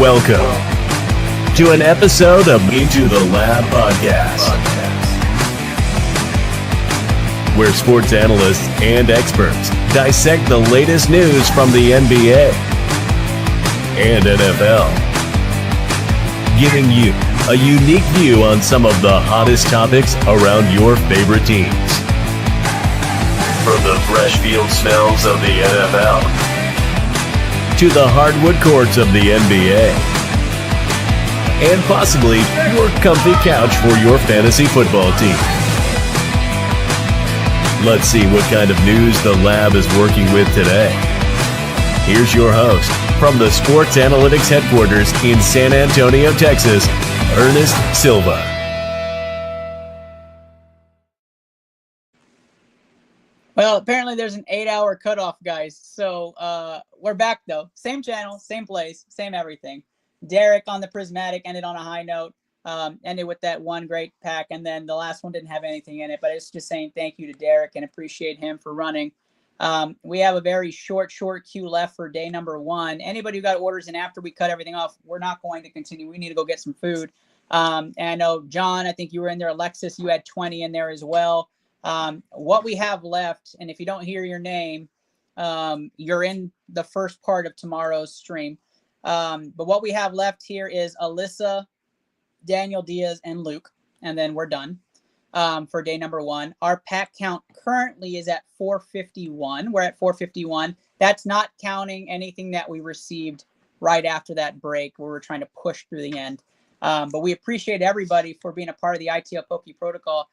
Welcome to an episode of Into the Lab podcast, where sports analysts and experts dissect the latest news from the NBA and NFL, giving you a unique view on some of the hottest topics around your favorite teams. From the fresh field smells of the NFL to the hardwood courts of the NBA, and possibly your comfy couch for your fantasy football team. Let's see what kind of news the lab is working with today. Here's your host from the Sports Analytics headquarters in San Antonio, Texas, Ernest Silva. Well, apparently there's an 8-hour cutoff, guys. So we're back, though. Same channel, same place, same everything. Derek on the Prismatic ended on a high note, ended with that one great pack, and then the last one didn't have anything in it. But it's just saying thank you to Derek and appreciate him for running. We have a very short queue left for day number one. Anybody who got orders in after we cut everything off, we're not going to continue. We need to go get some food. And I know, John, I think you were in there. Alexis, you had 20 in there as well. What we have left, and if you don't hear your name, you're in the first part of tomorrow's stream. But what we have left here is Alyssa, Daniel Diaz, and Luke, and then we're done for day number one. Our pack count currently is at 451. We're at 451. That's not counting anything that we received right after that break where we're trying to push through the end. But we appreciate everybody for being a part of the iTL Pokey Protocol.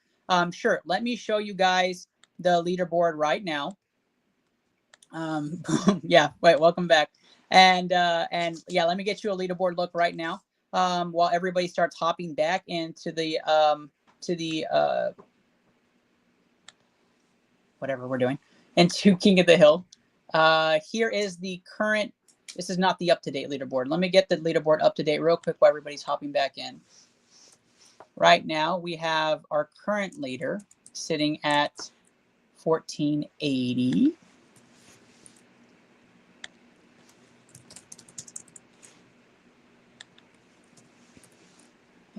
Sure, let me show you guys the leaderboard right now. Yeah, wait, welcome back. And yeah, let me get you a leaderboard look right now. While everybody starts hopping back into the whatever we're doing, into King of the Hill. Here is the current. This is not the up-to-date leaderboard. Let me get the leaderboard up to date real quick while everybody's hopping back in. Right now, we have our current leader sitting at 1480.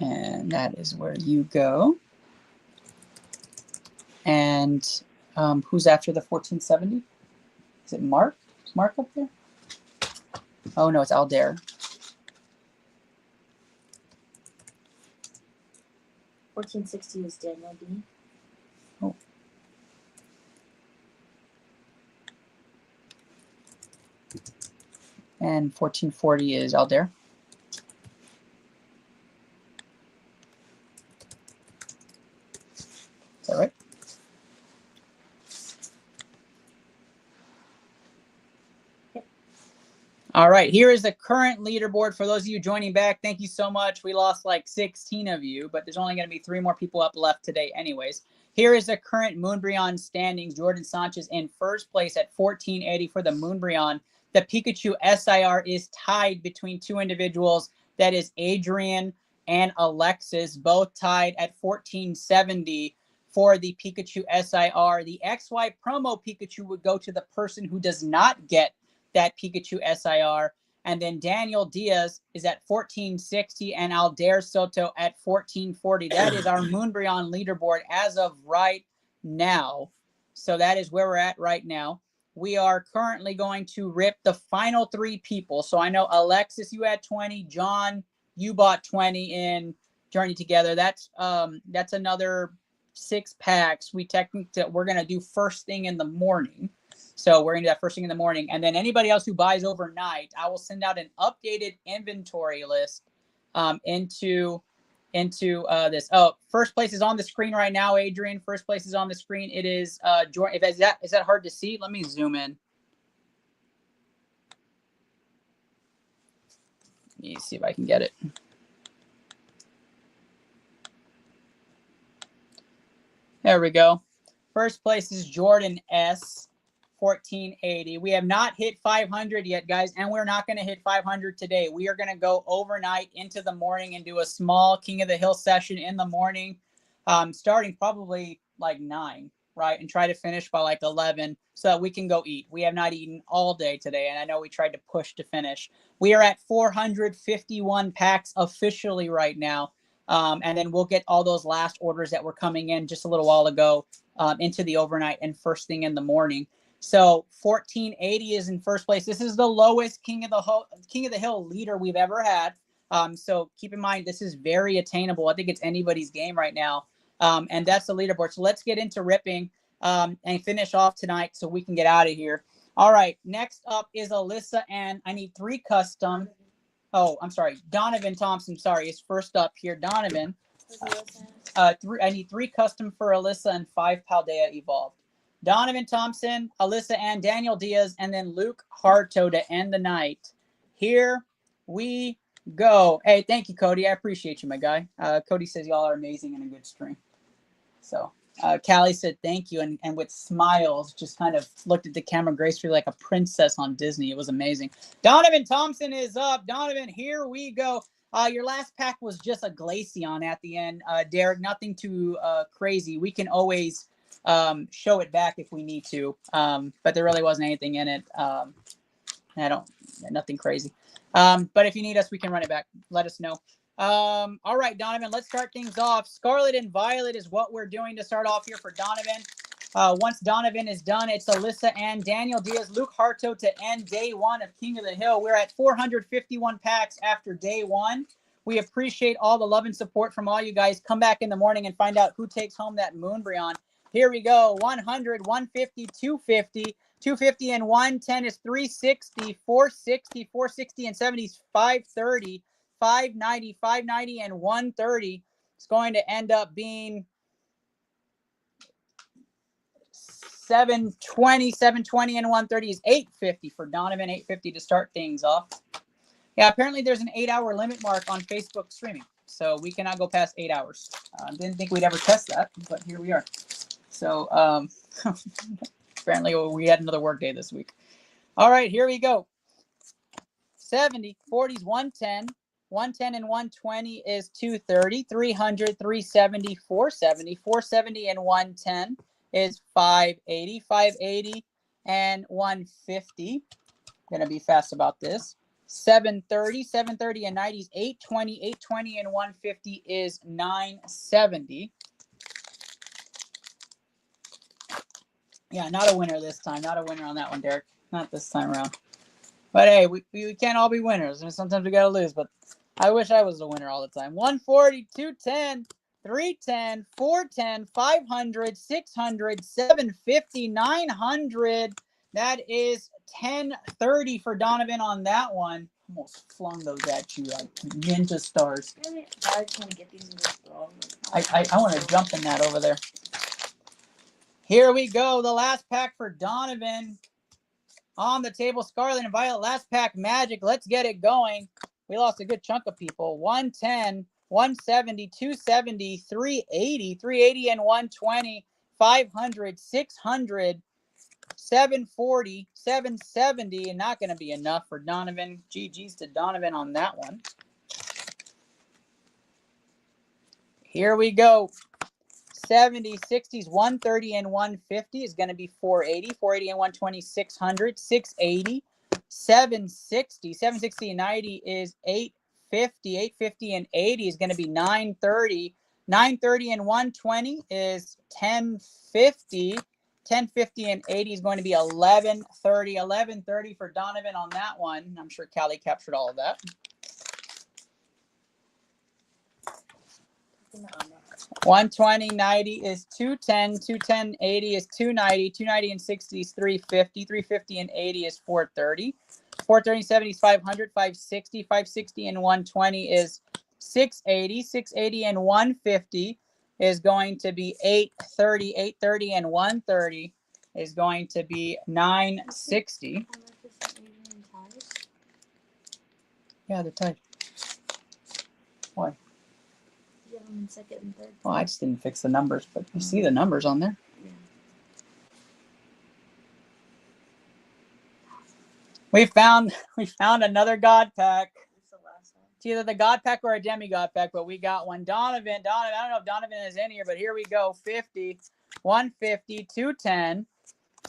And that is where you go. And who's after the 1470? Is it Mark? Is Mark up there? Oh, no, it's Aldair. 1460 is Daniel D. Oh. And 1440 is Aldair. Is that right? Yep. All right, here is the current leaderboard. For those of you joining back, thank you so much. We lost like 16 of you, but there's only going to be 3 more people up left today anyways. Here is the current Moonbryon standings. Jordan Sanchez in first place at 1480 for the Moonbryon. The Pikachu SIR is tied between 2 individuals. That is Adrian and Alexis, both tied at 1470 for the Pikachu SIR. The XY promo Pikachu would go to the person who does not get that Pikachu SIR. And then Daniel Diaz is at 1460 and Aldair Soto at 1440. That is our Moonbryon leaderboard as of right now. So that is where we're at right now. We are currently going to rip the final 3 people. So I know Alexis, you had 20. John, you bought 20 in Journey Together. That's another 6 packs. We're going to do first thing in the morning. So we're going to do that first thing in the morning. And then anybody else who buys overnight, I will send out an updated inventory list into this. Oh, first place is on the screen right now, Adrian. First place is on the screen. It is Jordan. Is that hard to see? Let me zoom in. Let me see if I can get it. There we go. First place is Jordan S. 1480. We have not hit 500 yet, guys, and we're not going to hit 500 today. We are going to go overnight into the morning and do a small King of the Hill session in the morning, starting probably like 9. right, and try to finish by like 11 so that we can go eat. We have not eaten all day today, and I know we tried to push to finish. We are at 451 packs officially right now, and then we'll get all those last orders that were coming in just a little while ago into the overnight and first thing in the morning. So 1480 is in first place. This is the lowest King of the Hill leader we've ever had. So keep in mind, this is very attainable. I think it's anybody's game right now. And that's the leaderboard. So let's get into ripping and finish off tonight so we can get out of here. All right. Next up is Alyssa, and I need 3 custom. Oh, I'm sorry. Donovan Thompson. Sorry, is first up here. Donovan. I need 3 custom for Alyssa and 5 Paldea evolved. Donovan Thompson, Alyssa, and Daniel Diaz, and then Luke Harto to end the night. Here we go. Hey, thank you, Cody. I appreciate you, my guy. Cody says y'all are amazing and a good stream. So Callie said thank you, and with smiles, just kind of looked at the camera gracefully like a princess on Disney. It was amazing. Donovan Thompson is up. Donovan, here we go. Your last pack was just a Glaceon at the end, Derek. Nothing too crazy. We can always show it back if we need to, but there really wasn't anything in it. Nothing crazy. But if you need us, we can run it back. Let us know. All right, Donovan, let's start things off. Scarlet and Violet is what we're doing to start off here for Donovan. Once Donovan is done, it's Alyssa and Daniel Diaz, Luke Harto to end day 1 of King of the Hill. We're at 451 packs after day 1. We appreciate all the love and support from all you guys. Come back in the morning and find out who takes home that Moonbreon. Here we go. 100, 150, 250. 250 and 110 is 360, 460, 460 and 70 is 530, 590, 590 and 130. It's going to end up being 720, 720 and 130 is 850 for Donovan, 850 to start things off. Yeah, apparently there's an 8-hour limit mark on Facebook streaming, so we cannot go past 8 hours. Didn't think we'd ever test that, but here we are. So apparently we had another work day this week. All right, here we go. 70, 40s, 110. 110 and 120 is 230. 300, 370, 470. 470 and 110 is 580. 580 and 150. Gonna be fast about this. 730, 730 and 90 is 820. 820 and 150 is 970. Yeah, not a winner this time. Not a winner on that one, Derek. Not this time around. But hey, we can't all be winners. I mean, sometimes we got to lose, but I wish I was a winner all the time. 140, 210, 310, 410, 500, 600, 750, 900. That is 1030 for Donovan on that one. Almost flung those at you like ninja stars. I want to jump in that over there. Here we go. The last pack for Donovan. On the table, Scarlet and Violet. Last pack, Magic. Let's get it going. We lost a good chunk of people. 110, 170, 270, 380, 380 and 120, 500, 600, 740, 770, and not going to be enough for Donovan. GG's to Donovan on that one. Here we go. 70, 60s, 130 and 150 is going to be 480. 480 and 120, 600, 680, 760. 760 and 90 is 850. 850 and 80 is going to be 930. 930 and 120 is 1050. 1050 and 80 is going to be 1130. 1130 for Donovan on that one. I'm sure Callie captured all of that. 120, 90 is 210, 210, 80 is 290, 290 and 60 is 350, 350 and 80 is 430, 430 and 70 is 500, 560, 560 and 120 is 680, 680 and 150 is going to be 830, 830 and 130 is going to be 960. Yeah, they're tied. Why? In second and third. Well, I just didn't fix the numbers, but you see the numbers on there. Yeah. We found another God pack. It's either the God pack or a demigod pack, but we got one. Donovan, I don't know if Donovan is in here, but here we go. 50. 150, 210,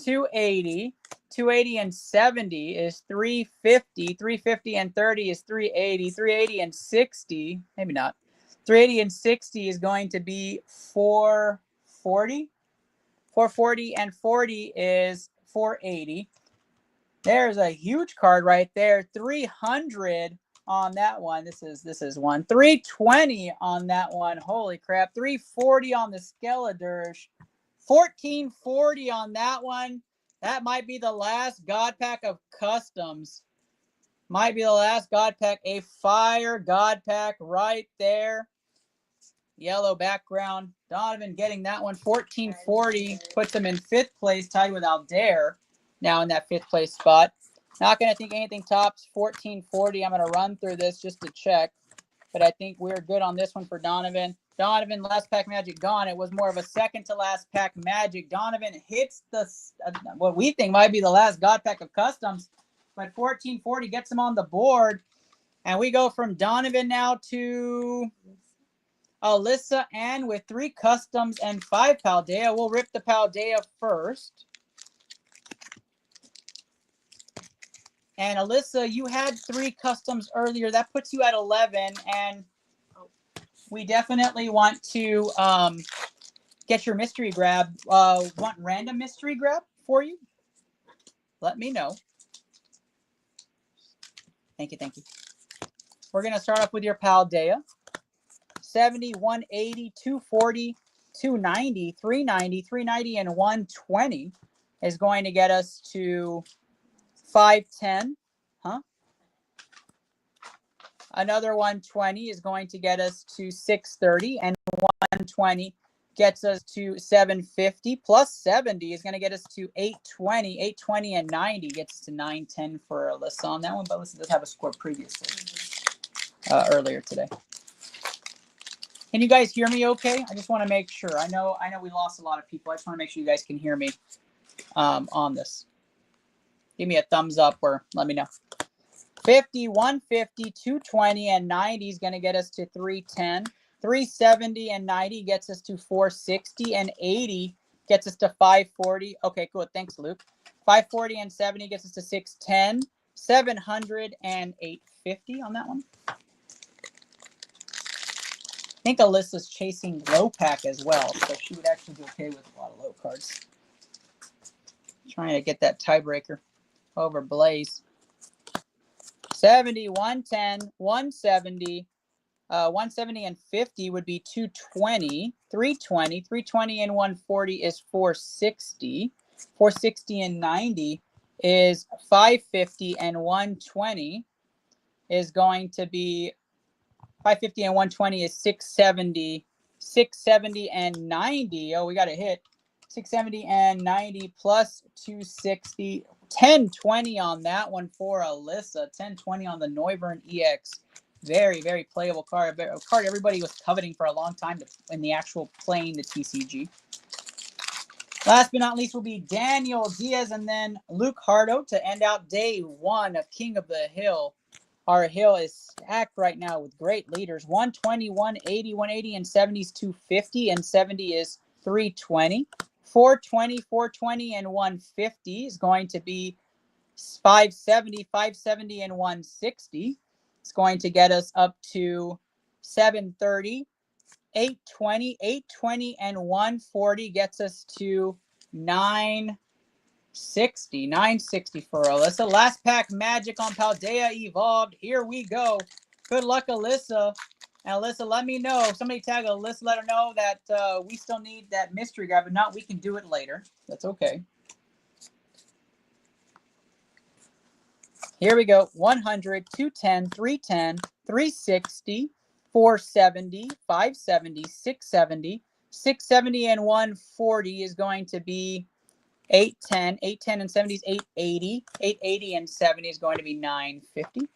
280, 280 and 70 is 350, 350 and 30 is 380, 380 and 60, maybe not. 380 and 60 is going to be 440. 440 and 40 is 480. There's a huge card right there. 300 on that one. This is one. 320 on that one. Holy crap. 340 on the Skeledirge. 1440 on that one. That might be the last God Pack of Customs. Might be the last God Pack. A fire God Pack right there. Yellow background. Donovan getting that one. 1440 puts him in 5th place, tied with Aldair. Now in that 5th place spot. Not going to think anything tops 1440. I'm going to run through this just to check. But I think we're good on this one for Donovan. Donovan, last pack magic gone. It was more of a second to last pack magic. Donovan hits the what we think might be the last God Pack of Customs. But 1440 gets him on the board. And we go from Donovan now to Alyssa Ann with 3 customs and 5 Paldea. We'll rip the Paldea first. And Alyssa, you had 3 customs earlier. That puts you at 11. And we definitely want to get your mystery grab. Want random mystery grab for you? Let me know. Thank you, thank you. We're going to start off with your Paldea. 70, 180, 240, 290, 390, 390, and 120 is going to get us to 510. Huh? Another 120 is going to get us to 630, and 120 gets us to 750, plus 70 is going to get us to 820. 820 and 90 gets us to 910 for Alyssa on that one, but Alyssa does have a score previously earlier today. Can you guys hear me okay? I just want to make sure. I know we lost a lot of people. I just want to make sure you guys can hear me on this. Give me a thumbs up or let me know. 50, 150, 220, and 90 is going to get us to 310. 370 and 90 gets us to 460, and 80 gets us to 540. Okay, cool. Thanks, Luke. 540 and 70 gets us to 610. 700 and 850 on that one. I think Alyssa's chasing low pack as well, so she would actually be okay with a lot of low cards. Trying to get that tiebreaker over Blaze. 70, 110, 170. 170 and 50 would be 220. 320. 320 and 140 is 460. 460 and 90 is 550, and 120 is going to be 550 and 120 is 670. 670 and 90. Oh, we got a hit. 670 and 90 plus 260. 1020 on that one for Alyssa. 1020 on the Noivern EX. Very, very playable card. A card everybody was coveting for a long time in the actual playing the TCG. Last but not least will be Daniel Diaz and then Luke Hardo to end out day 1 of King of the Hill. Our hill is stacked right now with great leaders. 120, 180, 180, and 70 is 250, and 70 is 320. 420, 420, and 150 is going to be 570, 570, and 160. It's going to get us up to 730. 820, 820, and 140 gets us to 960. 960 for Alyssa. Last pack magic on Paldea Evolved. Here we go. Good luck, Alyssa. And Alyssa, let me know. Somebody tag Alyssa, let her know that we still need that mystery grab. If not, we can do it later. That's okay. Here we go. 100, 210, 310, 360, 470, 570, 670. 670 and 140 is going to be 810. 810 and 70 is 880. 880 and 70 is going to be 950.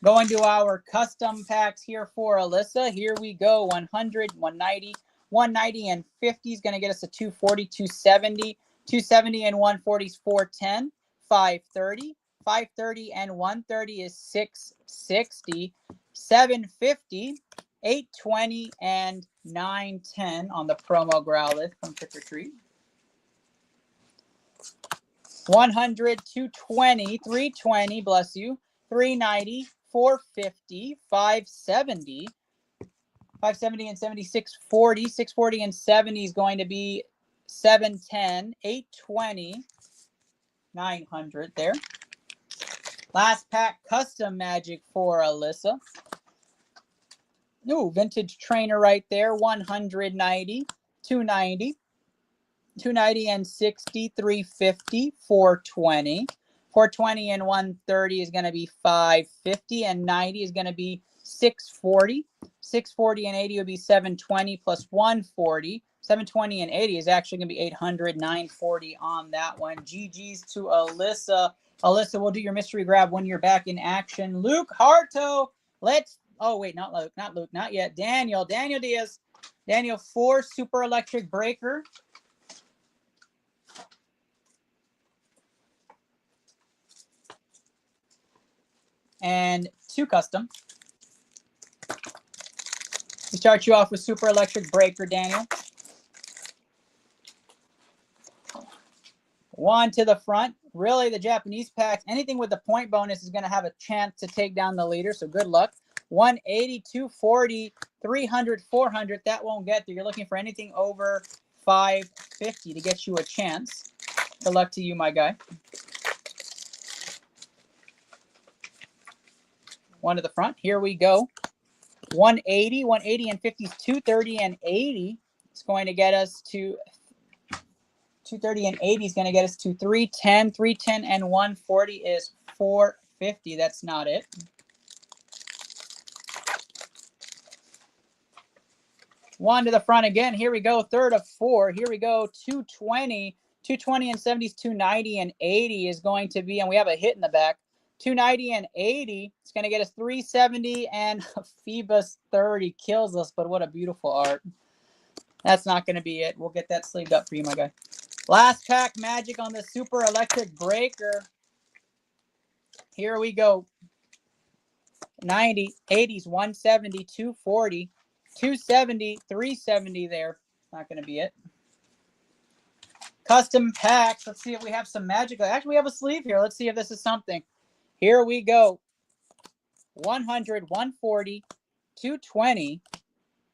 Going to our custom packs here for Alyssa. Here we go. 100, 190, 190 and 50 is going to get us to 240, 270. 270 and 140 is 410. 530. 530 and 130 is 660. 750 820, and 910 on the promo Growlithe from Trick or Treat. 100, 220, 320, bless you, 390, 450, 570, 570 and 70, 640, 640 and 70 is going to be 710, 820, 900 there. Last pack, custom magic for Alyssa. Ooh, vintage trainer right there, 190, 290, 290 and 60, 350, 420. 420 and 130 is going to be 550, and 90 is going to be 640. 640 and 80 would be 720 plus 140. 720 and 80 is actually going to be 800, 940 on that one. GG's to Alyssa. Alyssa, we'll do your mystery grab when you're back in action. Luke Harto, oh wait, not Luke, not yet. Daniel Diaz. Daniel, 4 super electric breaker. And 2 custom. We start you off with super electric breaker, Daniel. 1 to the front. Really, the Japanese packs, anything with the point bonus is going to have a chance to take down the leader, so good luck. 180, 240, 300, 400. That won't get there. You're looking for anything over 550 to get you a chance. Good luck to you, my guy. 1 to the front. Here we go. 180, 180 and 50 is 230 and 80. It's going to get us to 230 and 80 is going to get us to 310. 310 and 140 is 450. That's not it. One to the front again. Here we go. 3rd of 4. Here we go. 220. 220 and 70 is 290 and 80 is going to be, and we have a hit in the back. 290 and 80. It's going to get us 370, and Phoebus 30 kills us, but what a beautiful art. That's not going to be it. We'll get that sleeved up for you, my guy. Last pack magic on the super electric breaker. Here we go. 90, 80s, 170, 240, 270, 370 there. Not going to be it. Custom packs. Let's see if we have some magic. Actually, we have a sleeve here. Let's see if this is something. Here we go. 100, 140, 220,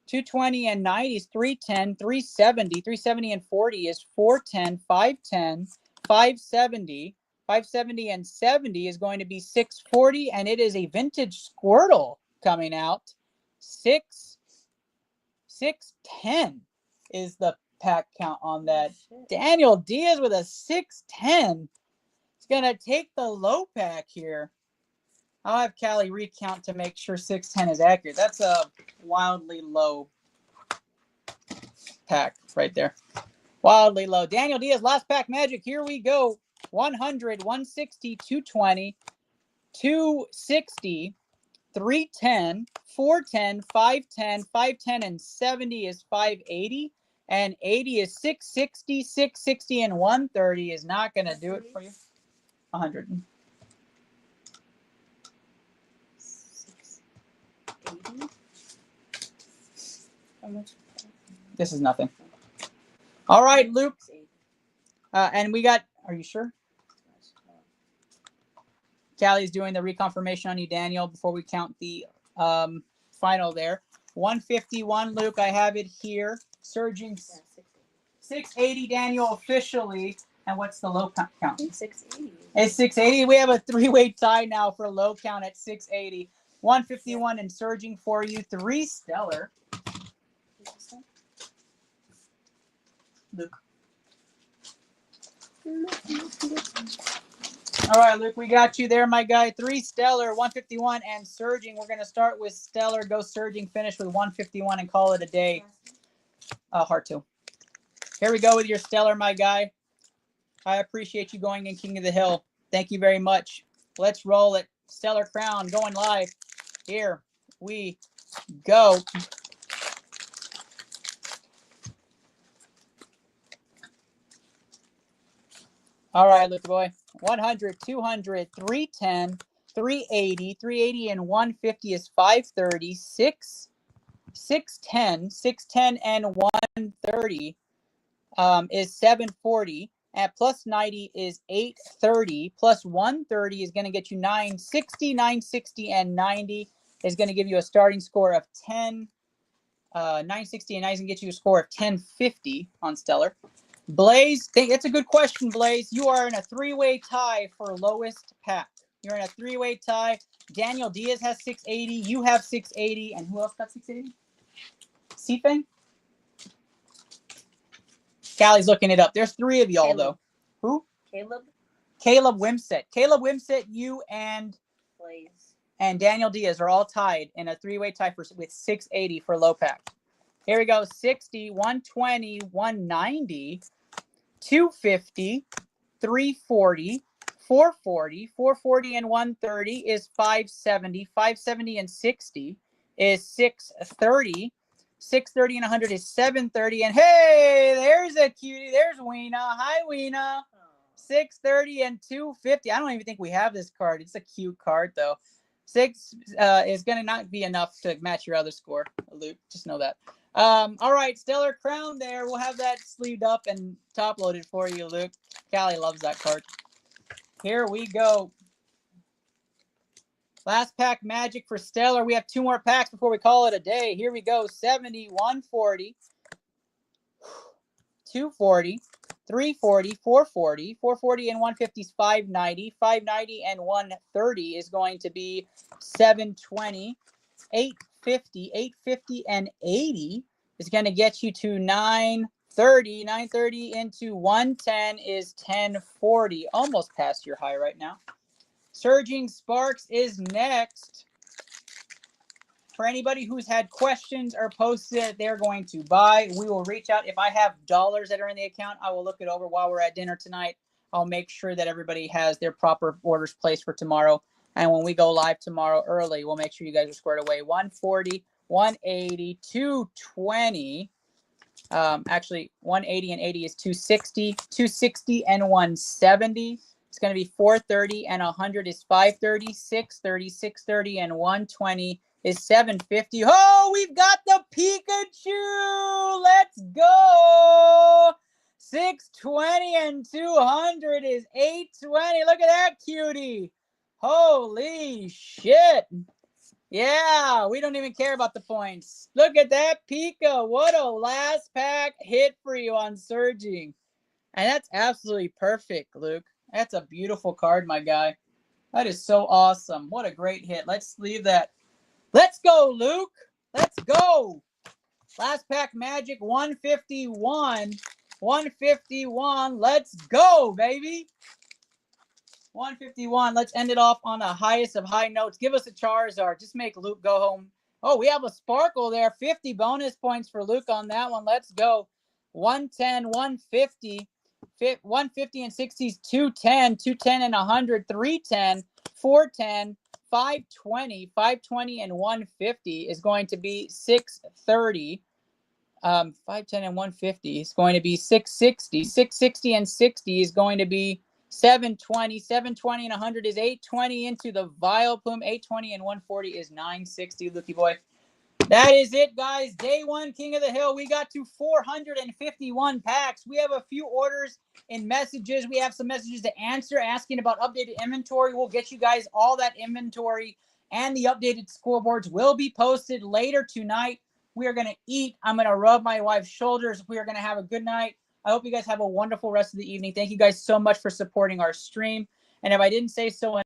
220 and 90 is 310, 370, 370 and 40 is 410, 510, 570, 570 and 70 is going to be 640, and it is a vintage Squirtle coming out. 610 is the pack count on that. Daniel Diaz with a 610. It's going to take the low pack here. I'll have Callie recount to make sure 610 is accurate. That's a wildly low pack right there. Wildly low. Daniel Diaz, last pack magic. Here we go. 100, 160, 220, 260, 310, 410, 510, 510, and 70 is 580. And 80 is 660, 660, and 130 is not going to do it for you. 100. 680. How much? This is nothing. All right, Luke. And we got, are you sure? Callie's doing the reconfirmation on you, Daniel, before we count the final there. 151, Luke, I have it here. Surging 680, Daniel, officially. And what's the low count? 680. It's 680. We have a 3-way tie now for low count at 680. 151 and surging for you. 3 stellar. Luke. All right, Luke, we got you there, my guy. 3 stellar, 151 and surging. We're going to start with stellar, go surging, finish with 151 and call it a day. Heart 2. Here we go with your stellar, my guy. I appreciate you going in King of the Hill. Thank you very much. Let's roll it. Stellar Crown going live. Here we go. All right, Luke boy. 100, 200, 310, 380, 380 and 150 is 530, 610 and 130 is 740. At plus 90 is 830. Plus 130 is going to get you 960. 960 and 90 is going to give you a starting score of 10. 960 and 90 is going to get you a score of 1050 on Stellar. Blaze, that's a good question, Blaze. You are in a three-way tie for lowest pack. You're in a three-way tie. Daniel Diaz has 680. You have 680. And who else got 680? Seafang? Callie's looking it up. There's three of y'all, though. Who? Caleb Wimsett. Caleb Wimsett, you and Blaze and Daniel Diaz are all tied in a three-way tie with 680 for low pack. Here we go. 60, 120, 190, 250, 340, 440, 440 and 130 is 570. 570 and 60 is 630. 630 and 100 is 730. And hey, there's a cutie. There's Weena. Hi, Weena. 630 and 250. I don't even think we have this card. It's a cute card, though. 6 is going to not be enough to match your other score, Luke. Just know that. All right, Stellar Crown there. We'll have that sleeved up and top loaded for you, Luke. Callie loves that card. Here we go. Last pack magic for Stellar. We have 2 more packs before we call it a day. Here we go. 70, 140, 240, 340, 440, 440 and 150 is 590. 590 and 130 is going to be 720. 850, 850 and 80 is going to get you to 930. 930 into 110 is 1040. Almost past your high right now. Surging Sparks is next. For anybody who's had questions or posted that they're going to buy, we will reach out. If I have dollars that are in the account, I will look it over while we're at dinner tonight. I'll make sure that everybody has their proper orders placed for tomorrow. And when we go live tomorrow early, we'll make sure you guys are squared away. 140, 180, 220. Actually, 180 and 80 is 260. 260 and 170. It's going to be 430 and 100 is 530. 630, 630 and 120 is 750. Oh, we've got the Pikachu. Let's go. 620 and 200 is 820. Look at that cutie. Holy shit. Yeah, we don't even care about the points. Look at that Pika. What a last pack hit for you on Surging. And that's absolutely perfect, Luke. That's a beautiful card, my guy. That is so awesome. What a great hit. Let's leave that. Let's go, Luke. Let's go. Last pack magic 151. 151. Let's go, baby. 151. Let's end it off on the highest of high notes. Give us a Charizard. Just make Luke go home. Oh, we have a Sparkle there. 50 bonus points for Luke on that one. Let's go. 110, 150. 150 and 60 is 210. 210 and 100. 310. 410. 520. 520 and 150 is going to be 630. 510 and 150 is going to be 660. 660 and 60 is going to be 720. 720 and 100 is 820 into the Vileplume. 820 and 140 is 960. Looky boy. That is it, guys. Day 1, King of the Hill. We got to 451 packs. We have a few orders in messages. We have some messages to answer asking about updated inventory. We'll get you guys all that inventory, and the updated scoreboards will be posted later tonight. We are going to eat. I'm going to rub my wife's shoulders. We are going to have a good night. I hope you guys have a wonderful rest of the evening. Thank you guys so much for supporting our stream. And if I didn't say so